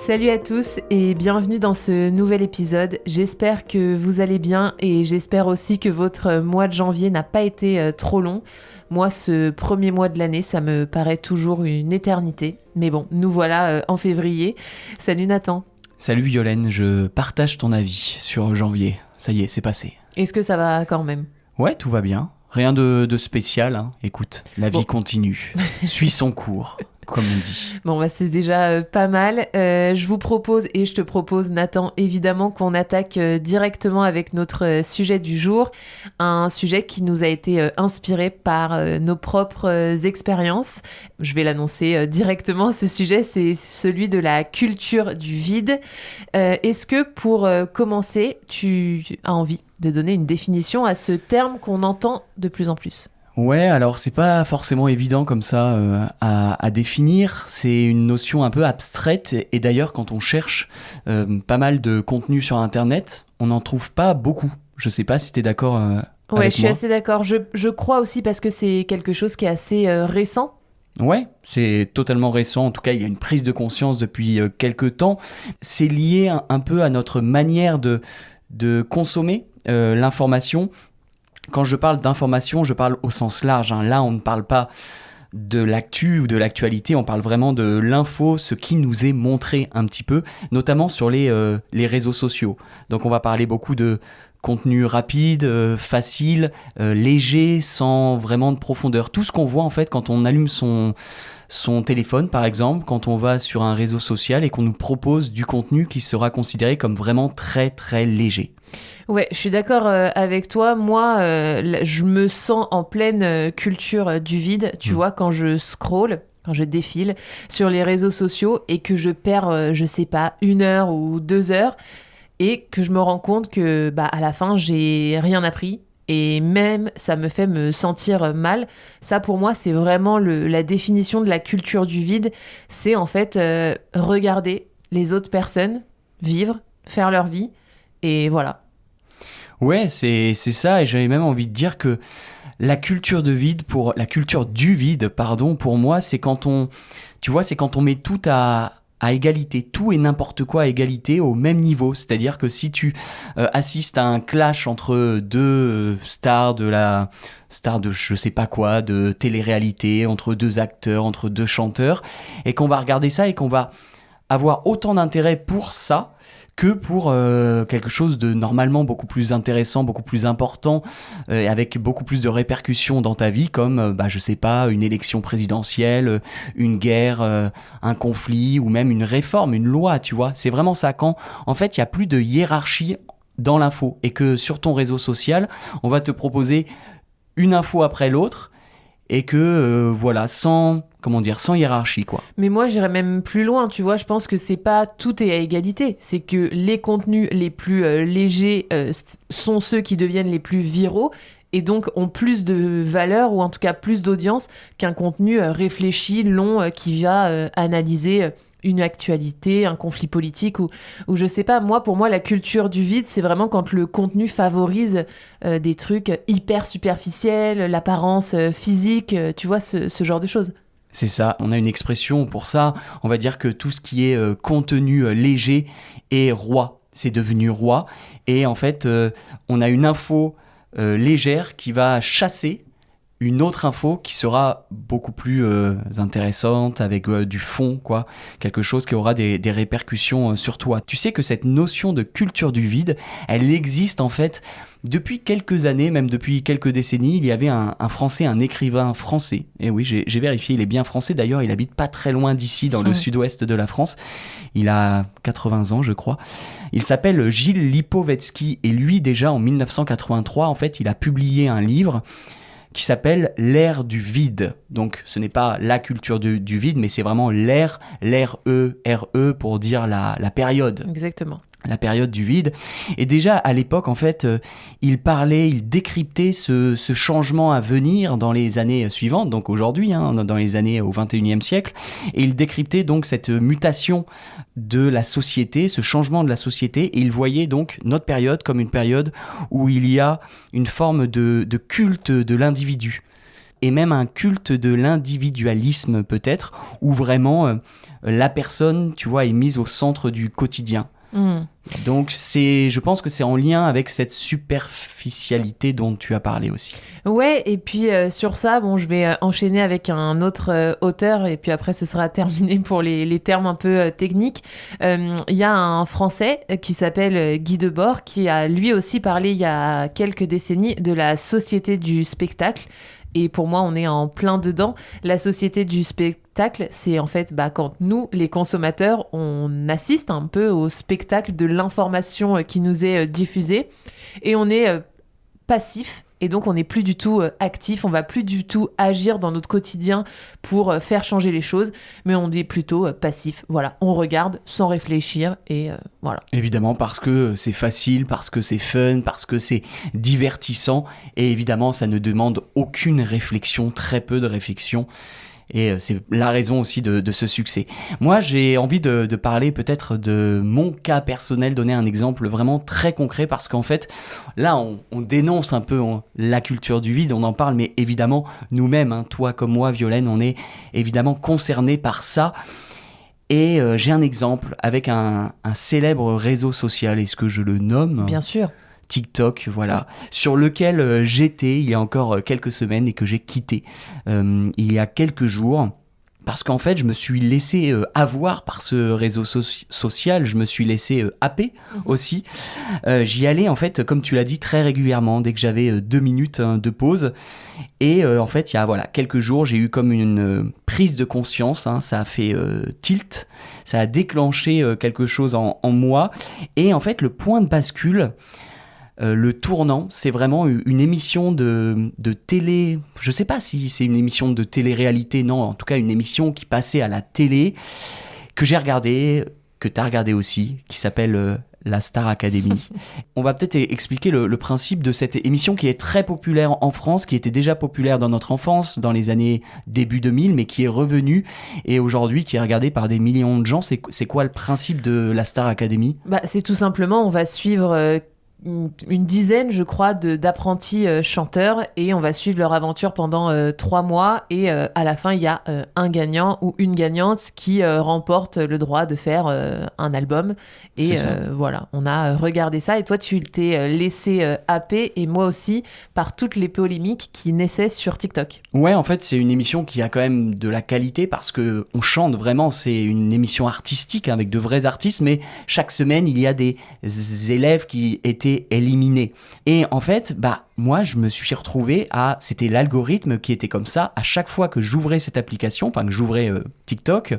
Salut à tous et bienvenue dans ce nouvel épisode. J'espère que vous allez bien et j'espère aussi que votre mois de janvier n'a pas été trop long. Moi, ce premier mois de l'année, ça me paraît toujours une éternité. Mais bon, nous voilà en février. Salut Nathan. Salut Violaine, je partage ton avis sur janvier. Ça y est, c'est passé. Est-ce que ça va quand même ? Ouais, tout va bien. Rien de spécial, hein. Écoute, la vie continue. Suit son cours, comme on dit. Bon, bah c'est déjà pas mal. Je vous propose, et je te propose, Nathan, évidemment, qu'on attaque directement avec notre sujet du jour. Un sujet qui nous a été inspiré par nos propres expériences. Je vais l'annoncer directement. Ce sujet, c'est celui de la culture du vide. Est-ce que, pour commencer, tu as envie de donner une définition à ce terme qu'on entend de plus en plus ? Ouais, alors c'est pas forcément évident comme ça à définir, c'est une notion un peu abstraite et d'ailleurs quand on cherche pas mal de contenu sur internet, on n'en trouve pas beaucoup. Je sais pas si t'es d'accord avec moi. Ouais, je suis assez d'accord. Je crois aussi parce que c'est quelque chose qui est assez récent. Ouais, c'est totalement récent, en tout cas il y a une prise de conscience depuis quelques temps. C'est lié un peu à notre manière de consommer l'information. Quand je parle d'information, je parle au sens large, hein. Là, on ne parle pas de l'actu ou de l'actualité, on parle vraiment de l'info, ce qui nous est montré un petit peu, notamment sur les réseaux sociaux. Donc on va parler beaucoup de contenu rapide, facile, léger, sans vraiment de profondeur. Tout ce qu'on voit en fait quand on allume son téléphone par exemple, quand on va sur un réseau social et qu'on nous propose du contenu qui sera considéré comme vraiment très très léger. Ouais, je suis d'accord avec toi. Moi, je me sens en pleine culture du vide. Tu vois, quand je scrolle, quand je défile sur les réseaux sociaux et que je perds, je sais pas, 1 heure ou 2 heures et que je me rends compte que, à la fin, j'ai rien appris. Et même, ça me fait me sentir mal. Ça, pour moi, c'est vraiment la définition de la culture du vide. C'est en fait regarder les autres personnes vivre, faire leur vie. Et voilà. Ouais, c'est ça. Et j'avais même envie de dire que la culture du vide, pour moi, c'est quand on met tout à égalité, tout et n'importe quoi à égalité au même niveau. C'est-à-dire que si tu assistes à un clash entre deux stars de je sais pas quoi, de télé-réalité, entre deux acteurs, entre deux chanteurs, et qu'on va regarder ça et qu'on va avoir autant d'intérêt pour ça que pour quelque chose de normalement beaucoup plus intéressant, beaucoup plus important, avec beaucoup plus de répercussions dans ta vie, comme, je sais pas, une élection présidentielle, une guerre, un conflit, ou même une réforme, une loi, tu vois. C'est vraiment ça, quand, en fait, il n'y a plus de hiérarchie dans l'info, et que sur ton réseau social, on va te proposer une info après l'autre, et que, sans hiérarchie, quoi. Mais moi, j'irais même plus loin, tu vois, je pense que c'est pas tout est à égalité, c'est que les contenus les plus légers sont ceux qui deviennent les plus viraux, et donc ont plus de valeur, ou en tout cas plus d'audience, qu'un contenu réfléchi, long, qui va analyser une actualité, un conflit politique, ou je sais pas, pour moi, la culture du vide, c'est vraiment quand le contenu favorise des trucs hyper superficiels, l'apparence physique, tu vois, ce genre de choses. C'est ça, on a une expression pour ça, on va dire que tout ce qui est contenu léger est roi, c'est devenu roi, et en fait, on a une info légère qui va chasser une autre info qui sera beaucoup plus intéressante, avec du fond, quoi. Quelque chose qui aura des répercussions sur toi. Tu sais que cette notion de culture du vide, elle existe en fait depuis quelques années, même depuis quelques décennies. Il y avait un Français, un écrivain français. Et oui, j'ai vérifié, il est bien français. D'ailleurs, il habite pas très loin d'ici, dans le sud-ouest de la France. Il a 80 ans, je crois. Il s'appelle Gilles Lipovetsky. Et lui, déjà en 1983, en fait, il a publié un livre qui s'appelle l'ère du vide. Donc ce n'est pas la culture du vide, mais c'est vraiment l'ère R-E pour dire la période. Exactement. La période du vide. Et déjà à l'époque, en fait, il décryptait ce changement à venir dans les années suivantes, donc aujourd'hui, dans les années au XXIe siècle. Et il décryptait donc cette mutation de la société, ce changement de la société. Et il voyait donc notre période comme une période où il y a une forme de culte de l'individu. et même un culte de l'individualisme peut-être, où vraiment la personne, tu vois, est mise au centre du quotidien. Donc je pense que c'est en lien avec cette superficialité dont tu as parlé aussi. Ouais, et puis sur ça, bon, je vais enchaîner avec un autre auteur, et puis après ce sera terminé pour les termes un peu techniques. Il y a un Français qui s'appelle Guy Debord, qui a lui aussi parlé il y a quelques décennies de la société du spectacle. Et pour moi, on est en plein dedans. La société du spectacle, c'est en fait quand nous, les consommateurs, on assiste un peu au spectacle de l'information qui nous est diffusée. Et on est passif. Et donc, on n'est plus du tout actif. On va plus du tout agir dans notre quotidien pour faire changer les choses. Mais on est plutôt passif. Voilà, on regarde sans réfléchir. Et voilà. Évidemment, parce que c'est facile, parce que c'est fun, parce que c'est divertissant. Et évidemment, ça ne demande aucune réflexion, très peu de réflexion. Et c'est la raison aussi de ce succès. Moi, j'ai envie de parler peut-être de mon cas personnel, donner un exemple vraiment très concret, parce qu'en fait, là, on dénonce un peu la culture du vide, on en parle, mais évidemment, nous-mêmes, toi comme moi, Violaine, on est évidemment concernés par ça. Et j'ai un exemple avec un célèbre réseau social, est-ce que je le nomme ? Bien sûr. TikTok, voilà, sur lequel j'étais il y a encore quelques semaines et que j'ai quitté il y a quelques jours. Parce qu'en fait, je me suis laissé avoir par ce réseau social, je me suis laissé happer aussi. J'y allais, en fait, comme tu l'as dit, très régulièrement, dès que j'avais 2 minutes de pause. Et en fait, il y a quelques jours, j'ai eu comme une prise de conscience, ça a fait tilt, ça a déclenché quelque chose en moi. Et en fait, le point de bascule, le tournant, c'est vraiment une émission de télé. Je sais pas si c'est une émission de télé-réalité, non, en tout cas une émission qui passait à la télé, que j'ai regardée, que tu as regardé aussi, qui s'appelle la Star Academy. On va peut-être expliquer le principe de cette émission qui est très populaire en France, qui était déjà populaire dans notre enfance, dans les années début 2000, mais qui est revenue et aujourd'hui qui est regardée par des millions de gens. C'est quoi le principe de la Star Academy ? C'est tout simplement, on va suivre une dizaine, je crois, d'apprentis chanteurs, et on va suivre leur aventure pendant 3 mois, et à la fin il y a un gagnant ou une gagnante qui remporte le droit de faire un album, et voilà, on a regardé ça, et toi tu t'es laissé happer, et moi aussi, par toutes les polémiques qui naissaient sur TikTok. Ouais, en fait c'est une émission qui a quand même de la qualité, parce que on chante vraiment, c'est une émission artistique avec de vrais artistes, mais chaque semaine il y a des élèves qui étaient éliminés. Et en fait, moi, je me suis retrouvé c'était l'algorithme qui était comme ça. À chaque fois que j'ouvrais cette application, que j'ouvrais TikTok,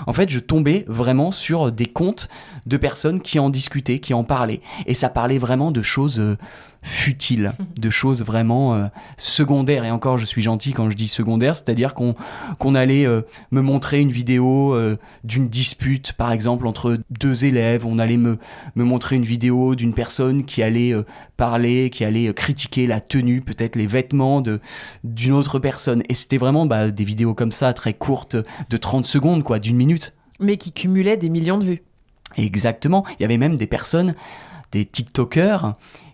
en fait, je tombais vraiment sur des comptes de personnes qui en discutaient, qui en parlaient. Et ça parlait vraiment de choses futiles, de choses vraiment secondaires. Et encore, je suis gentil quand je dis secondaire, c'est-à-dire qu'on allait me montrer une vidéo d'une dispute, par exemple, entre 2 élèves. On allait me montrer une vidéo d'une personne qui allait parler, qui allait critiquer la tenue, peut-être les vêtements d'une autre personne. Et c'était vraiment des vidéos comme ça, très courtes, de 30 secondes, d'1 minute. Mais qui cumulaient des millions de vues. Exactement. Il y avait même des personnes, des TikTokers,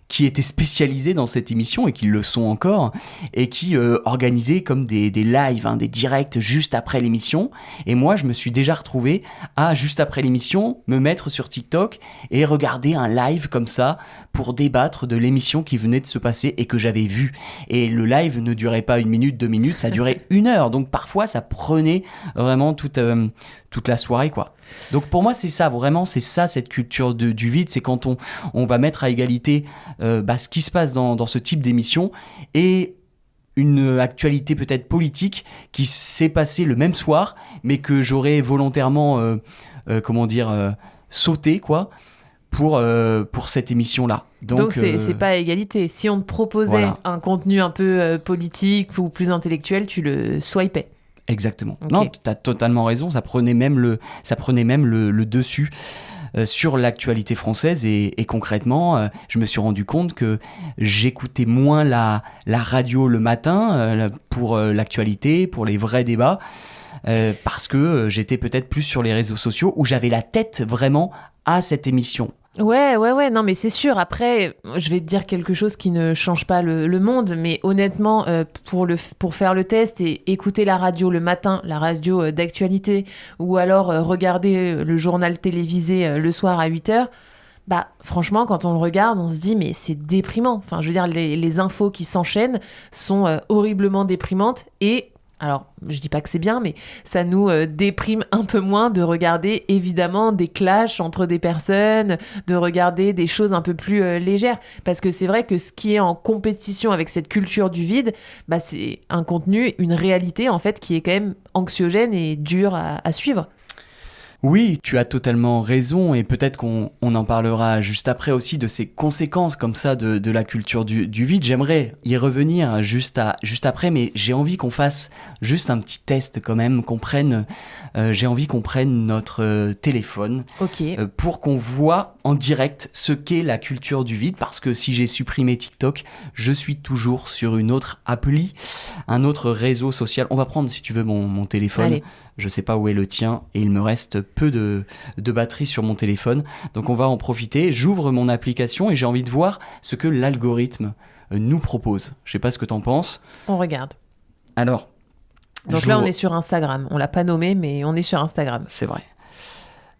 qui étaient spécialisés dans cette émission et qui le sont encore, et qui organisaient comme des lives, des directs juste après l'émission. Et moi, je me suis déjà retrouvé à, juste après l'émission, me mettre sur TikTok et regarder un live comme ça pour débattre de l'émission qui venait de se passer et que j'avais vue. Et le live ne durait pas 1 minute, 2 minutes, ça durait 1 heure. Donc parfois, ça prenait vraiment toute la soirée, quoi. Donc pour moi, c'est ça, vraiment, c'est ça, cette culture du vide, c'est quand on va mettre à égalité ce qui se passe dans ce type d'émission et une actualité peut-être politique qui s'est passée le même soir, mais que j'aurais volontairement, sauté, quoi, pour cette émission-là. Donc c'est pas à égalité. Si on te proposait un contenu un peu politique ou plus intellectuel, tu le swipais. Exactement. Okay. Non, tu as totalement raison, ça prenait même le dessus sur l'actualité française et concrètement, je me suis rendu compte que j'écoutais moins la radio le matin pour l'actualité, pour les vrais débats, parce que j'étais peut-être plus sur les réseaux sociaux où j'avais la tête vraiment à cette émission. Ouais, non, mais c'est sûr. Après, je vais te dire quelque chose qui ne change pas le monde, mais honnêtement, pour faire le test et écouter la radio le matin, la radio d'actualité, ou alors regarder le journal télévisé le soir à 8h, bah franchement, quand on le regarde, on se dit, mais c'est déprimant. Enfin, je veux dire, les infos qui s'enchaînent sont horriblement déprimantes et... Alors, je dis pas que c'est bien, mais ça nous déprime un peu moins de regarder évidemment des clashs entre des personnes, de regarder des choses un peu plus légères. Parce que c'est vrai que ce qui est en compétition avec cette culture du vide, bah, c'est un contenu, une réalité en fait qui est quand même anxiogène et dure à suivre. Oui, tu as totalement raison et peut-être qu'on en parlera juste après aussi de ces conséquences comme ça de la culture du vide. J'aimerais y revenir juste après, mais j'ai envie qu'on fasse juste un petit test quand même, j'ai envie qu'on prenne notre téléphone pour qu'on voit en direct ce qu'est la culture du vide, parce que si j'ai supprimé TikTok, je suis toujours sur une autre appli, un autre réseau social. On va prendre si tu veux mon téléphone. Allez. Je sais pas où est le tien et il me reste peu de batterie sur mon téléphone. Donc on va en profiter. J'ouvre mon application et j'ai envie de voir ce que l'algorithme nous propose. Je sais pas ce que t'en penses. On regarde. Alors. Donc là, on est sur Instagram. On l'a pas nommé, mais on est sur Instagram. C'est vrai.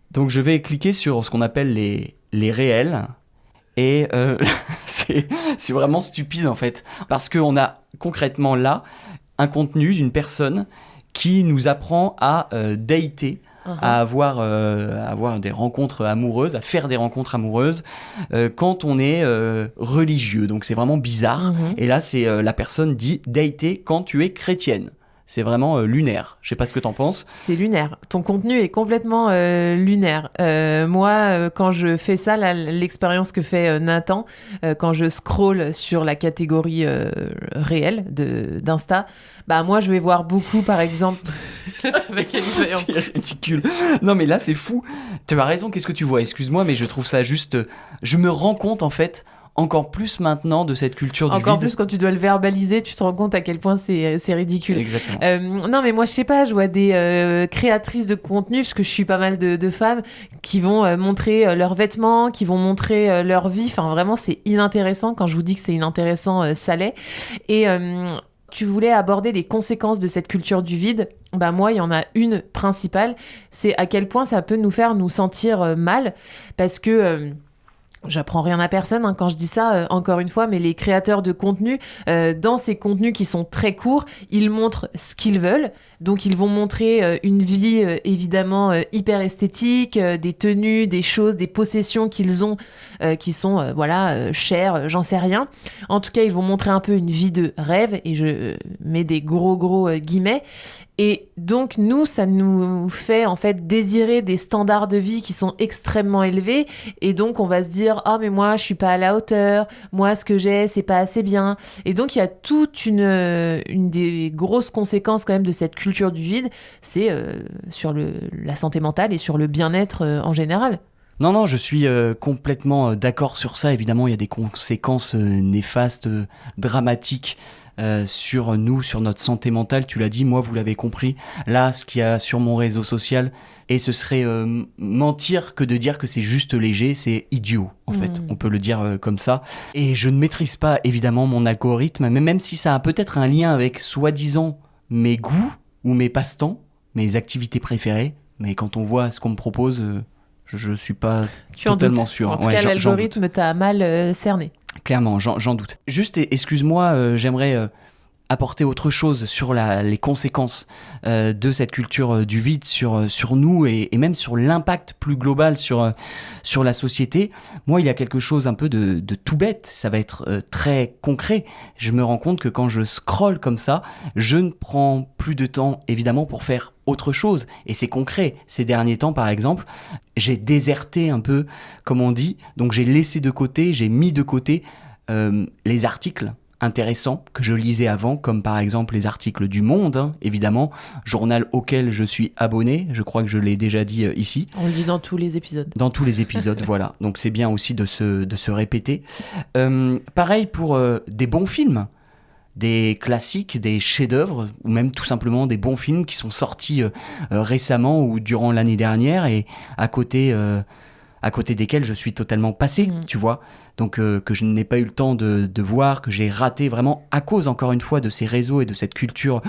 Donc je vais cliquer sur ce qu'on appelle les réels. Et c'est vraiment stupide en fait. Parce qu'on a concrètement là un contenu d'une personne qui nous apprend à dater, à avoir des rencontres amoureuses, à faire des rencontres amoureuses quand on est religieux. Donc c'est vraiment bizarre. Et là, c'est la personne dit dater quand tu es chrétienne. C'est vraiment lunaire. Je sais pas ce que t'en penses. C'est lunaire. Ton contenu est complètement lunaire. Moi, quand je fais ça, l'expérience que fait Nathan, quand je scrolle sur la catégorie réelle d'Insta, bah moi, je vais voir beaucoup, par exemple... C'est ridicule. Non, mais là, c'est fou. Tu as raison, qu'est-ce que tu vois ? Excuse-moi, mais je trouve ça juste... Je me rends compte, en fait... Encore plus maintenant de cette culture du vide. Encore plus quand tu dois le verbaliser, tu te rends compte à quel point c'est ridicule. Exactement. Non, mais moi, je sais pas, je vois des créatrices de contenu, parce que je suis pas mal de femmes, qui vont montrer leurs vêtements, qui vont montrer leur vie. Enfin, vraiment, c'est inintéressant. Quand je vous dis que c'est inintéressant, ça l'est. Et... tu voulais aborder les conséquences de cette culture du vide. Bah moi, il y en a une principale, c'est à quel point ça peut nous faire nous sentir mal, parce que... j'apprends rien à personne quand je dis ça, encore une fois, mais les créateurs de contenu, dans ces contenus qui sont très courts, ils montrent ce qu'ils veulent. Donc, ils vont montrer une vie, évidemment, hyper esthétique, des tenues, des choses, des possessions qu'ils ont, qui sont, chères, j'en sais rien. En tout cas, ils vont montrer un peu une vie de rêve, et je mets des gros guillemets. Et donc, nous, ça nous fait, en fait, désirer des standards de vie qui sont extrêmement élevés. Et donc, on va se dire, « Ah, mais moi, je suis pas à la hauteur. Moi, ce que j'ai, c'est pas assez bien. » Et donc, il y a toute une des grosses conséquences, quand même, de cette culture du vide. C'est sur la santé mentale et sur le bien-être en général. Non, je suis complètement d'accord sur ça. Évidemment, il y a des conséquences néfastes, dramatiques sur nous, sur notre santé mentale. Tu l'as dit, moi, vous l'avez compris. Là, ce qu'il y a sur mon réseau social, et ce serait mentir que de dire que c'est juste léger, c'est idiot, en fait. On peut le dire comme ça. Et je ne maîtrise pas, évidemment, mon algorithme, mais même si ça a peut-être un lien avec, soi-disant, mes goûts ou mes passe-temps, mes activités préférées, mais quand on voit ce qu'on me propose... je suis pas totalement sûr. En tout cas, l'algorithme t'a mal cerné. Clairement, j'en doute. Juste, excuse-moi, j'aimerais apporter autre chose sur les conséquences de cette culture du vide sur nous et même sur l'impact plus global sur la société. Moi, il y a quelque chose un peu de tout bête, ça va être très concret. Je me rends compte que quand je scrolle comme ça, je ne prends plus de temps, évidemment, pour faire autre chose. Et c'est concret. Ces derniers temps, par exemple, j'ai déserté un peu, comme on dit. Donc, j'ai laissé de côté, j'ai mis de côté les articles intéressants que je lisais avant, comme par exemple les articles du Monde, évidemment, journal auquel je suis abonné, je crois que je l'ai déjà dit ici. On le dit dans tous les épisodes. Dans tous les épisodes, voilà. Donc c'est bien aussi de se répéter. Pareil pour des bons films, des classiques, des chefs-d'œuvre, ou même tout simplement des bons films qui sont sortis récemment ou durant l'année dernière, et à côté à côté desquels je suis totalement passé, tu vois. Donc que je n'ai pas eu le temps de voir, que j'ai raté vraiment à cause, encore une fois, de ces réseaux et de cette culture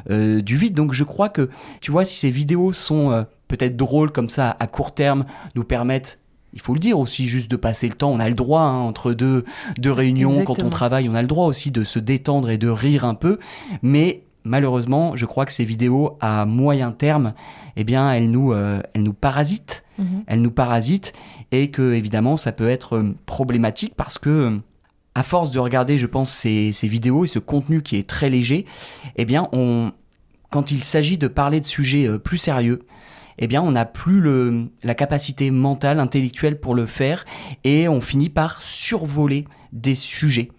du vide. Donc je crois que, tu vois, si ces vidéos sont peut-être drôles comme ça, à court terme, nous permettent, il faut le dire aussi, juste de passer le temps. On a le droit, entre deux réunions, Exactement. quand on travaille, on a le droit aussi de se détendre et de rire un peu. Mais malheureusement, je crois que ces vidéos, à moyen terme, eh bien, elles nous parasitent. Elles nous parasitent et que, évidemment, ça peut être problématique parce que, à force de regarder, je pense, ces vidéos et ce contenu qui est très léger, eh bien, quand il s'agit de parler de sujets plus sérieux, eh bien, on n'a plus la capacité mentale, intellectuelle pour le faire et on finit par survoler des sujets.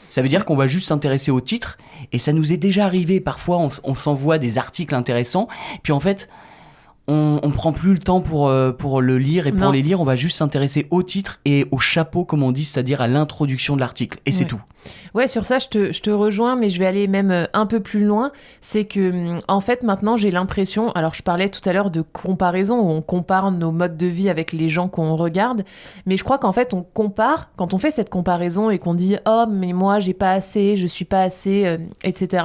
Ça veut dire qu'on va juste s'intéresser au titre et ça nous est déjà arrivé. Parfois, on s'envoie des articles intéressants, puis en fait, on prend plus le temps pour le lire et pour les lire, on va juste s'intéresser au titre et au chapeau, comme on dit, c'est-à-dire à l'introduction de l'article. Et c'est tout. Ouais, sur ça, je te rejoins, mais je vais aller même un peu plus loin. C'est que, en fait, maintenant, j'ai l'impression... Alors, je parlais tout à l'heure de comparaison, où on compare nos modes de vie avec les gens qu'on regarde. Mais je crois qu'en fait, on compare, quand on fait cette comparaison et qu'on dit « Oh, mais moi, j'ai pas assez, je suis pas assez, etc. »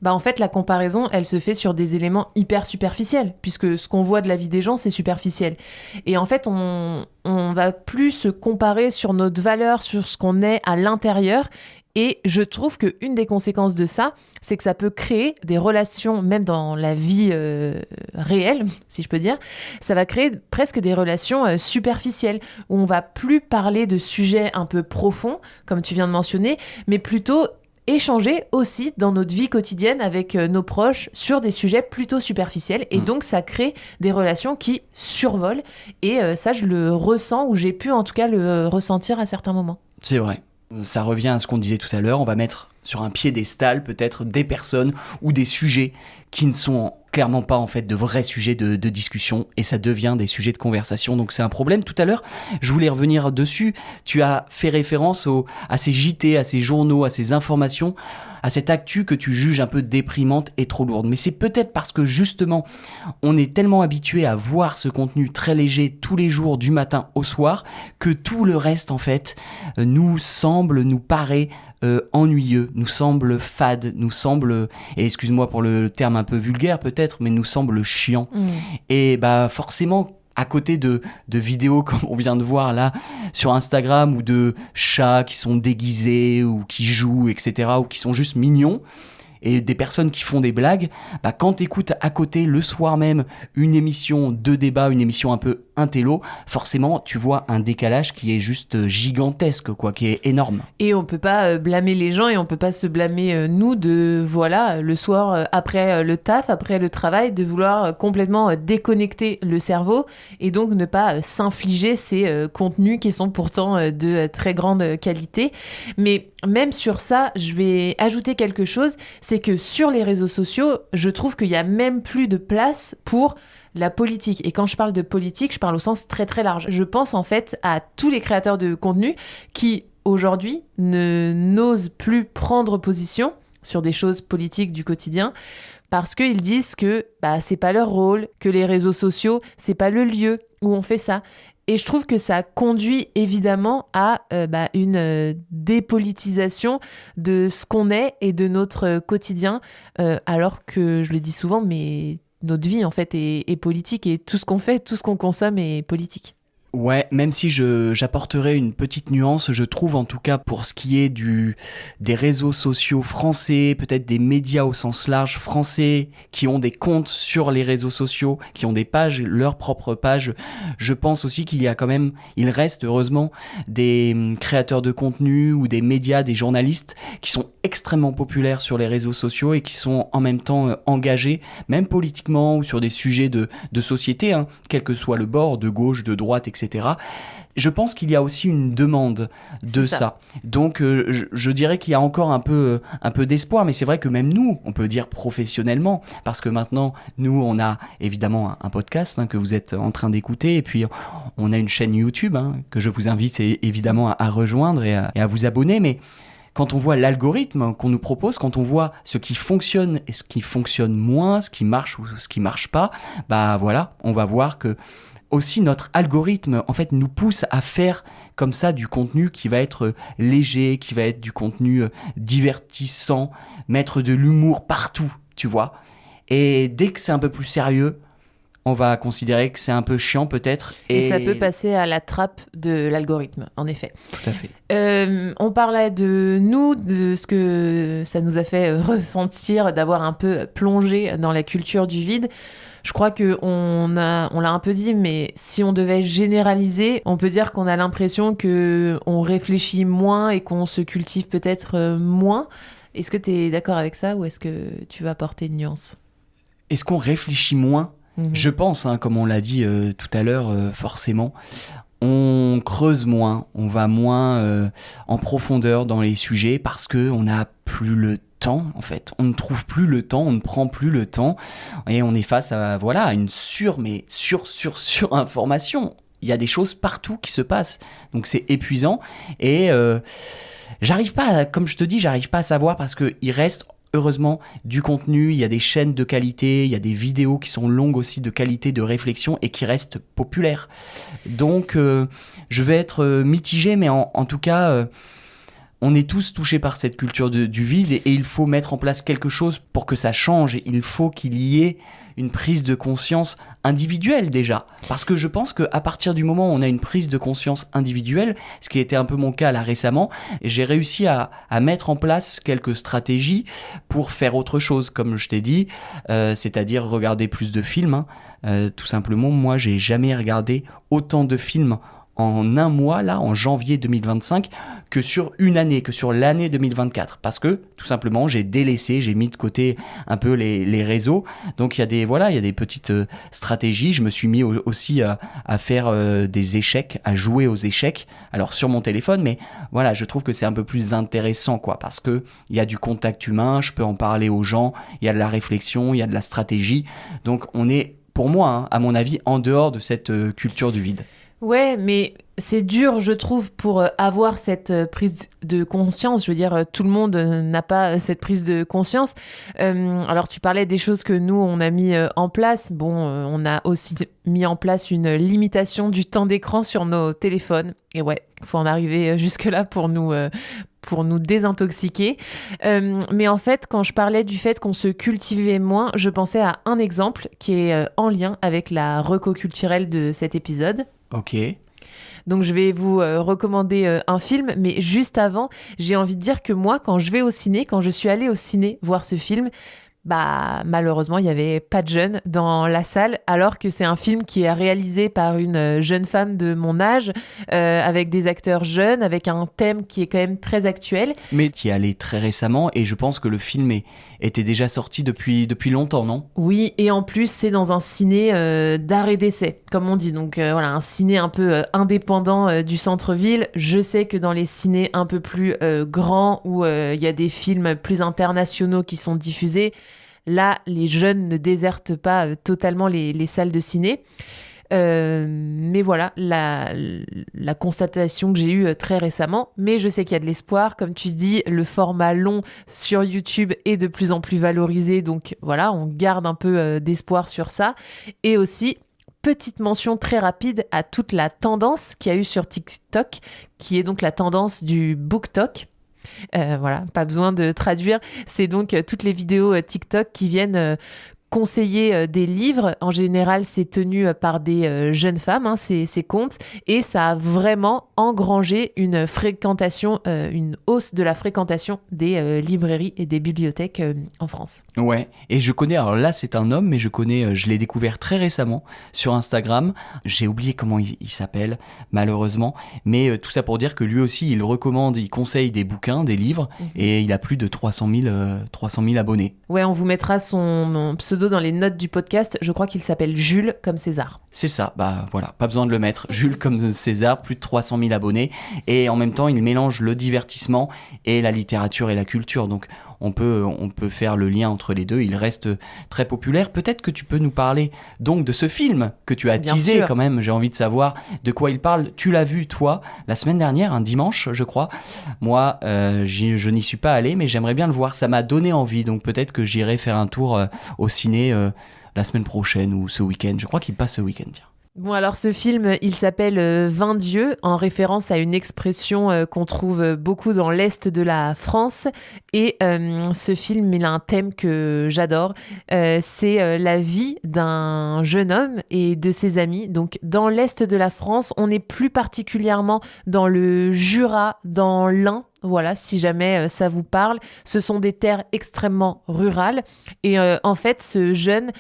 Bah, en fait, la comparaison, elle se fait sur des éléments hyper superficiels, puisque ce qu'on voit de la vie des gens, c'est superficiel. Et en fait, on va plus se comparer sur notre valeur, sur ce qu'on est à l'intérieur. Et je trouve qu'une des conséquences de ça, c'est que ça peut créer des relations, même dans la vie réelle, si je peux dire, ça va créer presque des relations superficielles, où on va plus parler de sujets un peu profonds, comme tu viens de mentionner, mais plutôt échanger aussi dans notre vie quotidienne avec nos proches sur des sujets plutôt superficiels. Et donc, ça crée des relations qui survolent. Et ça, je le ressens, ou j'ai pu en tout cas le ressentir à certains moments. C'est vrai. Ça revient à ce qu'on disait tout à l'heure. On va mettre sur un piédestal peut-être des personnes ou des sujets qui ne sont clairement pas en fait de vrais sujets de discussion et ça devient des sujets de conversation. Donc c'est un problème. Tout à l'heure, je voulais revenir dessus. Tu as fait référence à ces JT, à ces journaux, à ces informations, à cette actu que tu juges un peu déprimante et trop lourde. Mais c'est peut-être parce que justement, on est tellement habitué à voir ce contenu très léger tous les jours du matin au soir que tout le reste en fait nous paraît ennuyeux, nous semble fade, nous semble, et excuse-moi pour le terme un peu vulgaire peut-être, mais nous semble chiant. Et bah forcément, à côté de vidéos comme on vient de voir là sur Instagram ou de chats qui sont déguisés ou qui jouent, etc., ou qui sont juste mignons, et des personnes qui font des blagues, bah quand t'écoutes à côté le soir même une émission de débat, une émission un peu intello, forcément tu vois un décalage qui est juste gigantesque, quoi, qui est énorme. Et on peut pas blâmer les gens et on peut pas se blâmer nous de, voilà, le soir après le taf, après le travail, de vouloir complètement déconnecter le cerveau et donc ne pas s'infliger ces contenus qui sont pourtant de très grande qualité. Mais même sur ça, je vais ajouter quelque chose, c'est que sur les réseaux sociaux, je trouve qu'il y a même plus de place pour la politique. Et quand je parle de politique, je parle au sens très très large. Je pense en fait à tous les créateurs de contenu qui, aujourd'hui, n'osent plus prendre position sur des choses politiques du quotidien parce qu'ils disent que c'est pas leur rôle, que les réseaux sociaux, c'est pas le lieu où on fait ça. Et je trouve que ça conduit évidemment à une dépolitisation de ce qu'on est et de notre quotidien, alors que, je le dis souvent, mais notre vie en fait est politique et tout ce qu'on fait, tout ce qu'on consomme est politique. Ouais, même si j'apporterais une petite nuance, je trouve en tout cas pour ce qui est des réseaux sociaux français, peut-être des médias au sens large français, qui ont des comptes sur les réseaux sociaux, qui ont des pages, leurs propres pages, je pense aussi qu'il y a quand même, il reste heureusement des créateurs de contenu ou des médias, des journalistes qui sont extrêmement populaires sur les réseaux sociaux et qui sont en même temps engagés, même politiquement ou sur des sujets de société, quel que soit le bord, de gauche, de droite, etc. Je pense qu'il y a aussi une demande de ça. Donc je dirais qu'il y a encore un peu d'espoir, mais c'est vrai que même nous, on peut dire professionnellement, parce que maintenant, nous, on a évidemment un podcast que vous êtes en train d'écouter, et puis on a une chaîne YouTube que je vous invite évidemment à rejoindre et à vous abonner, mais quand on voit l'algorithme qu'on nous propose, quand on voit ce qui fonctionne et ce qui fonctionne moins, ce qui marche ou ce qui marche pas, bah voilà, on va voir que aussi notre algorithme en fait nous pousse à faire comme ça du contenu qui va être léger, qui va être du contenu divertissant, mettre de l'humour partout, tu vois. Et dès que c'est un peu plus sérieux, on va considérer que c'est un peu chiant peut-être. Et ça peut passer à la trappe de l'algorithme, en effet. Tout à fait. On parlait de nous, de ce que ça nous a fait ressentir, d'avoir un peu plongé dans la culture du vide. Je crois qu'on l'a un peu dit, mais si on devait généraliser, on peut dire qu'on a l'impression qu'on réfléchit moins et qu'on se cultive peut-être moins. Est-ce que tu es d'accord avec ça ou est-ce que tu vas apporter une nuance ? Est-ce qu'on réfléchit moins ? Je pense, comme on l'a dit tout à l'heure, forcément, on creuse moins, on va moins en profondeur dans les sujets parce qu'on n'a plus le temps, en fait. On ne trouve plus le temps, on ne prend plus le temps et on est face à une sur-information. Il y a des choses partout qui se passent, donc c'est épuisant et j'arrive pas à savoir parce qu'il reste heureusement du contenu, il y a des chaînes de qualité, il y a des vidéos qui sont longues aussi de qualité, de réflexion et qui restent populaires. Donc je vais être mitigé, mais en tout cas, on est tous touchés par cette culture du vide et il faut mettre en place quelque chose pour que ça change. Il faut qu'il y ait une prise de conscience individuelle déjà. Parce que je pense qu'à partir du moment où on a une prise de conscience individuelle, ce qui était un peu mon cas là récemment, j'ai réussi à mettre en place quelques stratégies pour faire autre chose, comme je t'ai dit, c'est-à-dire regarder plus de films. Tout simplement, moi, j'ai jamais regardé autant de films en un mois, là, en janvier 2025, que sur une année, que sur l'année 2024. Parce que, tout simplement, j'ai mis de côté un peu les réseaux. Donc, il y a des petites stratégies. Je me suis mis aussi à faire des échecs, à jouer aux échecs. Alors, sur mon téléphone, mais voilà, je trouve que c'est un peu plus intéressant, quoi. Parce que il y a du contact humain, je peux en parler aux gens, il y a de la réflexion, il y a de la stratégie. Donc, on est, pour moi, à mon avis, en dehors de cette culture du vide. Ouais, mais c'est dur, je trouve, pour avoir cette prise de conscience. Je veux dire, tout le monde n'a pas cette prise de conscience. Alors, tu parlais des choses que nous, on a mis en place. Bon, on a aussi mis en place une limitation du temps d'écran sur nos téléphones. Et ouais, il faut en arriver jusque-là pour nous désintoxiquer. Mais en fait, quand je parlais du fait qu'on se cultivait moins, je pensais à un exemple qui est en lien avec la reco culturelle de cet épisode. Ok. Donc je vais vous recommander un film, mais juste avant, j'ai envie de dire que moi, quand je suis allée au ciné voir ce film, bah malheureusement, il n'y avait pas de jeunes dans la salle, alors que c'est un film qui est réalisé par une jeune femme de mon âge, avec des acteurs jeunes, avec un thème qui est quand même très actuel. Mais tu y es allé très récemment et je pense que le film était déjà sorti depuis longtemps, non ? Oui, et en plus, c'est dans un ciné d'art et d'essai, comme on dit. Donc voilà, un ciné un peu indépendant du centre-ville. Je sais que dans les cinés un peu plus grands, où il y a des films plus internationaux qui sont diffusés, là, les jeunes ne désertent pas totalement les salles de ciné. Mais voilà, la constatation que j'ai eue très récemment. Mais je sais qu'il y a de l'espoir. Comme tu dis, le format long sur YouTube est de plus en plus valorisé. Donc voilà, on garde un peu d'espoir sur ça. Et aussi, petite mention très rapide à toute la tendance qu'il y a eu sur TikTok, qui est donc la tendance du BookTok. Voilà, pas besoin de traduire. C'est donc toutes les vidéos TikTok qui viennent conseiller des livres. En général, c'est tenu par des jeunes femmes, ces comptes, et ça a vraiment engrangé une hausse de la fréquentation des librairies et des bibliothèques en France. Ouais, et je connais, alors là c'est un homme, mais je l'ai découvert très récemment sur Instagram. J'ai oublié comment il s'appelle, malheureusement, mais tout ça pour dire que lui aussi, il conseille des bouquins, des livres, et il a plus de 300 000 abonnés. Ouais, on vous mettra son pseudo dans les notes du podcast. Je crois qu'il s'appelle Jules comme César. C'est ça, bah voilà, pas besoin de le mettre. Jules comme César, plus de 300 000 abonnés. Et en même temps, il mélange le divertissement et la littérature et la culture. Donc on peut faire le lien entre les deux. Il reste très populaire. Peut-être que tu peux nous parler donc de ce film que tu as Bien teasé sûr. quand même. J'ai envie de savoir de quoi il parle. Tu l'as vu, toi, la semaine dernière, un dimanche, je crois. Moi, je n'y suis pas allé, mais j'aimerais bien le voir. Ça m'a donné envie. Donc peut-être que j'irai faire un tour au ciné la semaine prochaine ou ce week-end. Je crois qu'il passe ce week-end, tiens. Bon, alors ce film, il s'appelle 20 dieux, en référence à une expression qu'on trouve beaucoup dans l'Est de la France. Et ce film, il a un thème que j'adore. C'est la vie d'un jeune homme et de ses amis. Donc, dans l'Est de la France, on est plus particulièrement dans le Jura, dans l'Ain. Voilà, si jamais ça vous parle. Ce sont des terres extrêmement rurales. Et en fait, ce jeune,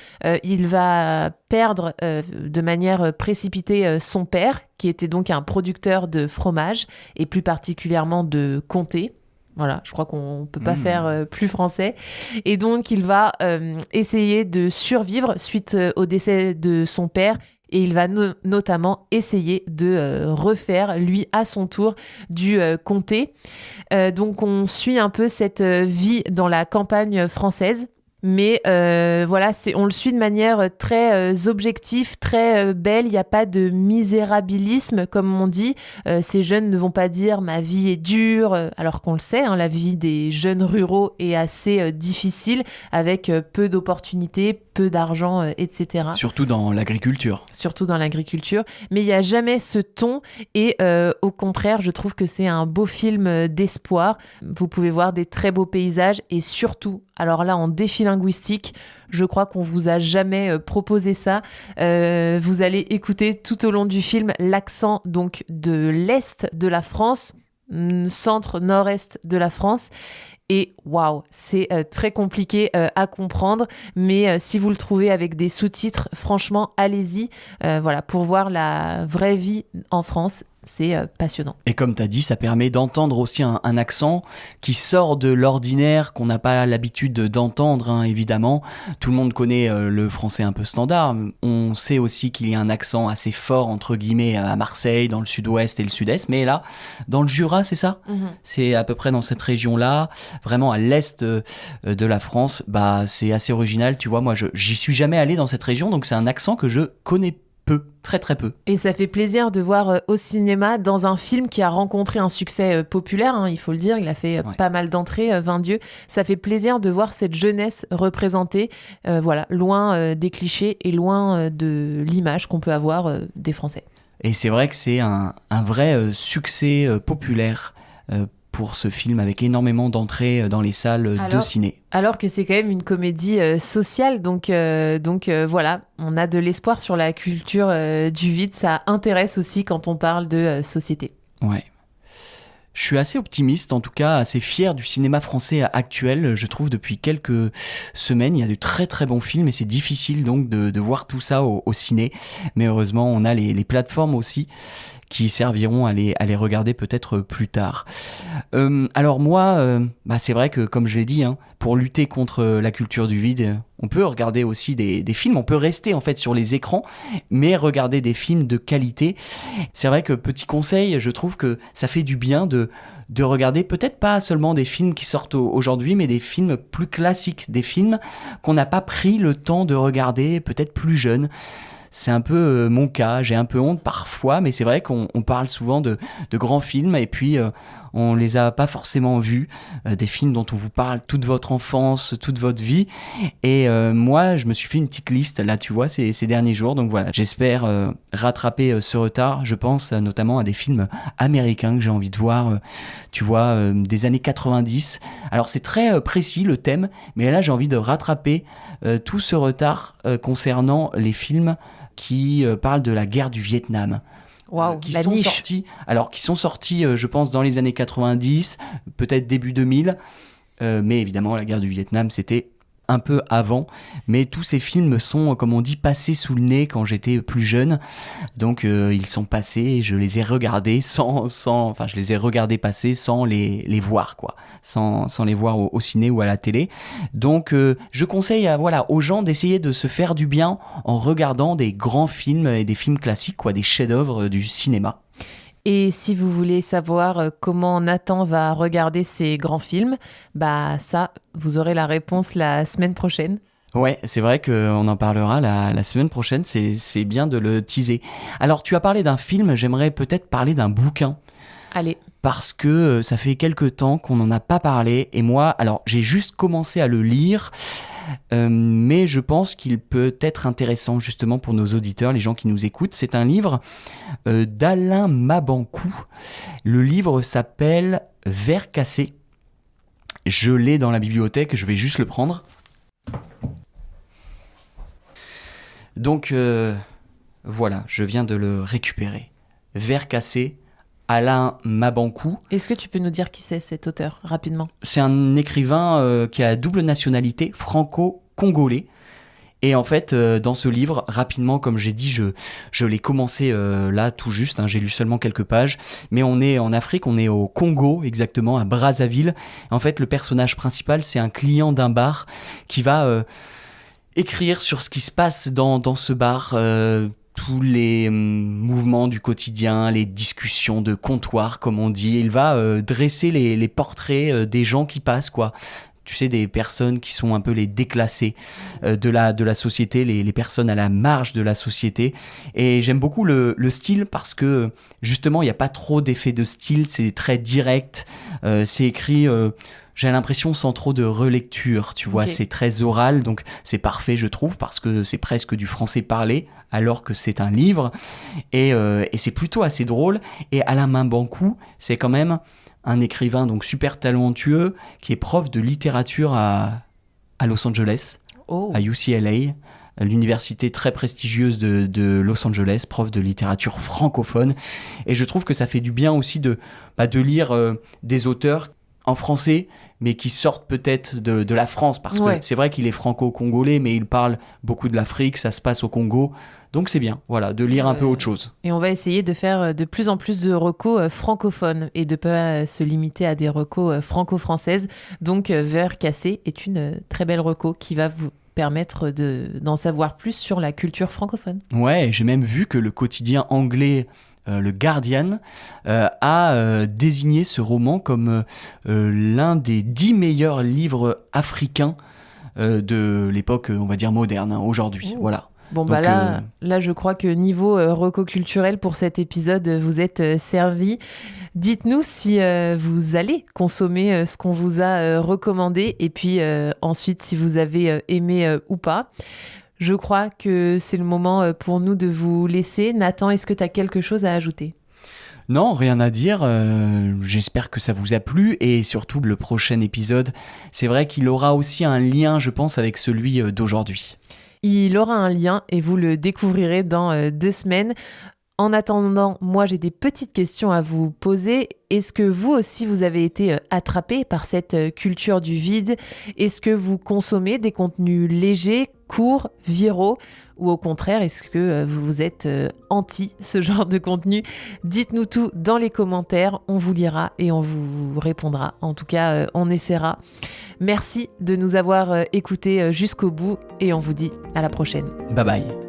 il va perdre de manière précipitée son père, qui était donc un producteur de fromage, et plus particulièrement de comté. Voilà, je crois qu'on ne peut pas faire plus français. Et donc, il va essayer de survivre suite au décès de son père. Et il va notamment essayer de refaire, lui, à son tour, du comté. Donc, on suit un peu cette vie dans la campagne française. Mais voilà, on le suit de manière très objective, très belle. Il n'y a pas de misérabilisme, comme on dit. Ces jeunes ne vont pas dire « ma vie est dure », alors qu'on le sait, hein, la vie des jeunes ruraux est assez difficile, avec peu d'opportunités, peu d'argent, etc. Surtout dans l'agriculture. Surtout dans l'agriculture. Mais il n'y a jamais ce ton. Et au contraire, je trouve que c'est un beau film d'espoir. Vous pouvez voir des très beaux paysages et surtout, alors là, en défi linguistique, je crois qu'on vous a jamais proposé ça. Vous allez écouter tout au long du film l'accent donc de l'Est de la France, centre-nord-est de la France. Et waouh, c'est très compliqué à comprendre, mais si vous le trouvez avec des sous-titres, franchement, allez-y. Voilà, pour voir la vraie vie en France. C'est passionnant. Et comme tu as dit, ça permet d'entendre aussi un accent qui sort de l'ordinaire, qu'on n'a pas l'habitude d'entendre, hein, évidemment. Tout le monde connaît le français un peu standard. On sait aussi qu'il y a un accent assez fort, entre guillemets, à Marseille, dans le sud-ouest et le sud-est. Mais là, dans le Jura, c'est ça ? C'est à peu près dans cette région-là, vraiment à l'est de la France. Bah, c'est assez original, tu vois. Moi, j'y suis jamais allé dans cette région, donc c'est un accent que je connais peu, très très peu. Et ça fait plaisir de voir au cinéma, dans un film qui a rencontré un succès populaire, hein, il faut le dire, il a fait pas mal d'entrées, 20 dieux. Ça fait plaisir de voir cette jeunesse représentée, voilà, loin des clichés et loin de l'image qu'on peut avoir des Français. Et c'est vrai que c'est un vrai succès populaire pour ce film, avec énormément d'entrées dans les salles de ciné. Alors que c'est quand même une comédie sociale, donc voilà, on a de l'espoir sur la culture du vide, ça intéresse aussi quand on parle de société. Ouais. Je suis assez optimiste, en tout cas assez fier du cinéma français actuel. Je trouve depuis quelques semaines, il y a de très très bons films et c'est difficile donc de voir tout ça au ciné. Mais heureusement, on a les plateformes aussi qui serviront à les regarder peut-être plus tard. Alors moi, c'est vrai que comme je l'ai dit, hein, pour lutter contre la culture du vide, on peut regarder aussi des films, on peut rester en fait sur les écrans, mais regarder des films de qualité. C'est vrai que petit conseil, je trouve que ça fait du bien de regarder peut-être pas seulement des films qui sortent aujourd'hui, mais des films plus classiques, des films qu'on n'a pas pris le temps de regarder, peut-être plus jeunes. C'est un peu mon cas, j'ai un peu honte parfois, mais c'est vrai qu'on parle souvent de grands films et puis on les a pas forcément vus, des films dont on vous parle toute votre enfance, toute votre vie. Et moi, je me suis fait une petite liste là, tu vois, ces derniers jours. Donc voilà, j'espère rattraper ce retard. Je pense notamment à des films américains que j'ai envie de voir, tu vois, des années 90. Alors c'est très précis le thème, mais là j'ai envie de rattraper tout ce retard concernant les films qui parlent de la guerre du Vietnam. Waouh, qui la sont niche. sortis, je pense, dans les années 90, peut-être début 2000. Mais évidemment, la guerre du Vietnam, c'était un peu avant, mais tous ces films me sont, comme on dit, passés sous le nez quand j'étais plus jeune. Donc ils sont passés et je les ai regardés je les ai regardés passer sans les voir, quoi, sans les voir au ciné ou à la télé. Donc je conseille aux gens d'essayer de se faire du bien en regardant des grands films et des films classiques, quoi, des chefs-d'œuvre du cinéma. Et si vous voulez savoir comment Nathan va regarder ces grands films, bah ça, vous aurez la réponse la semaine prochaine. Ouais, c'est vrai qu'on en parlera la semaine prochaine, c'est bien de le teaser. Alors, tu as parlé d'un film, j'aimerais peut-être parler d'un bouquin. Allez. Parce que ça fait quelques temps qu'on n'en a pas parlé. Et moi, alors, j'ai juste commencé à le lire, mais je pense qu'il peut être intéressant justement pour nos auditeurs, les gens qui nous écoutent. C'est un livre d'Alain Mabanckou. Le livre s'appelle Verre cassé. Je l'ai dans la bibliothèque, je vais juste le prendre. Donc voilà, je viens de le récupérer. Verre cassé, Alain Mabanckou. Est-ce que tu peux nous dire qui c'est cet auteur, rapidement ? C'est un écrivain qui a la double nationalité franco-congolais. Et en fait, dans ce livre, rapidement, comme j'ai dit, je l'ai commencé là tout juste, hein, j'ai lu seulement quelques pages, mais on est en Afrique, on est au Congo exactement, à Brazzaville. En fait, le personnage principal, c'est un client d'un bar qui va écrire sur ce qui se passe dans ce bar, tous les mouvements du quotidien, les discussions de comptoir, comme on dit. Il va dresser les portraits des gens qui passent, quoi. Tu sais, des personnes qui sont un peu les déclassés de la société, les personnes à la marge de la société. Et j'aime beaucoup le style parce que, justement, il n'y a pas trop d'effet de style, c'est très direct, c'est écrit... j'ai l'impression sans trop de relecture, tu vois, Okay. C'est très oral, donc c'est parfait, je trouve, parce que c'est presque du français parlé, alors que c'est un livre, et c'est plutôt assez drôle. Et Alain Mabanckou, c'est quand même un écrivain donc super talentueux, qui est prof de littérature à Los Angeles, à UCLA, l'université très prestigieuse de Los Angeles, prof de littérature francophone. Et je trouve que ça fait du bien aussi de lire des auteurs en français, mais qui sortent peut-être de la France, parce que c'est vrai qu'il est franco-congolais, mais il parle beaucoup de l'Afrique, ça se passe au Congo, donc c'est bien, voilà, de lire un peu autre chose. Et on va essayer de faire de plus en plus de recos francophones, et de ne pas se limiter à des recos franco-françaises, donc Verre cassé est une très belle reco qui va vous permettre d'en savoir plus sur la culture francophone. Ouais, j'ai même vu que le quotidien anglais le Guardian a désigné ce roman comme l'un des 10 meilleurs livres africains de l'époque, on va dire, moderne, hein, aujourd'hui. Voilà. Bon, donc, bah là, je crois que niveau reco culturel pour cet épisode, vous êtes servis. Dites-nous si vous allez consommer ce qu'on vous a recommandé, et puis ensuite si vous avez aimé ou pas. Je crois que c'est le moment pour nous de vous laisser. Nathan, est-ce que tu as quelque chose à ajouter ? Non, rien à dire. J'espère que ça vous a plu. Et surtout, le prochain épisode, c'est vrai qu'il aura aussi un lien, je pense, avec celui d'aujourd'hui. Il aura un lien et vous le découvrirez dans 2 semaines. En attendant, moi j'ai des petites questions à vous poser. Est-ce que vous aussi vous avez été attrapé par cette culture du vide ? Est-ce que vous consommez des contenus légers, courts, viraux ? Ou au contraire, est-ce que vous êtes anti ce genre de contenu ? Dites-nous tout dans les commentaires, on vous lira et on vous répondra. En tout cas, on essaiera. Merci de nous avoir écoutés jusqu'au bout et on vous dit à la prochaine. Bye bye.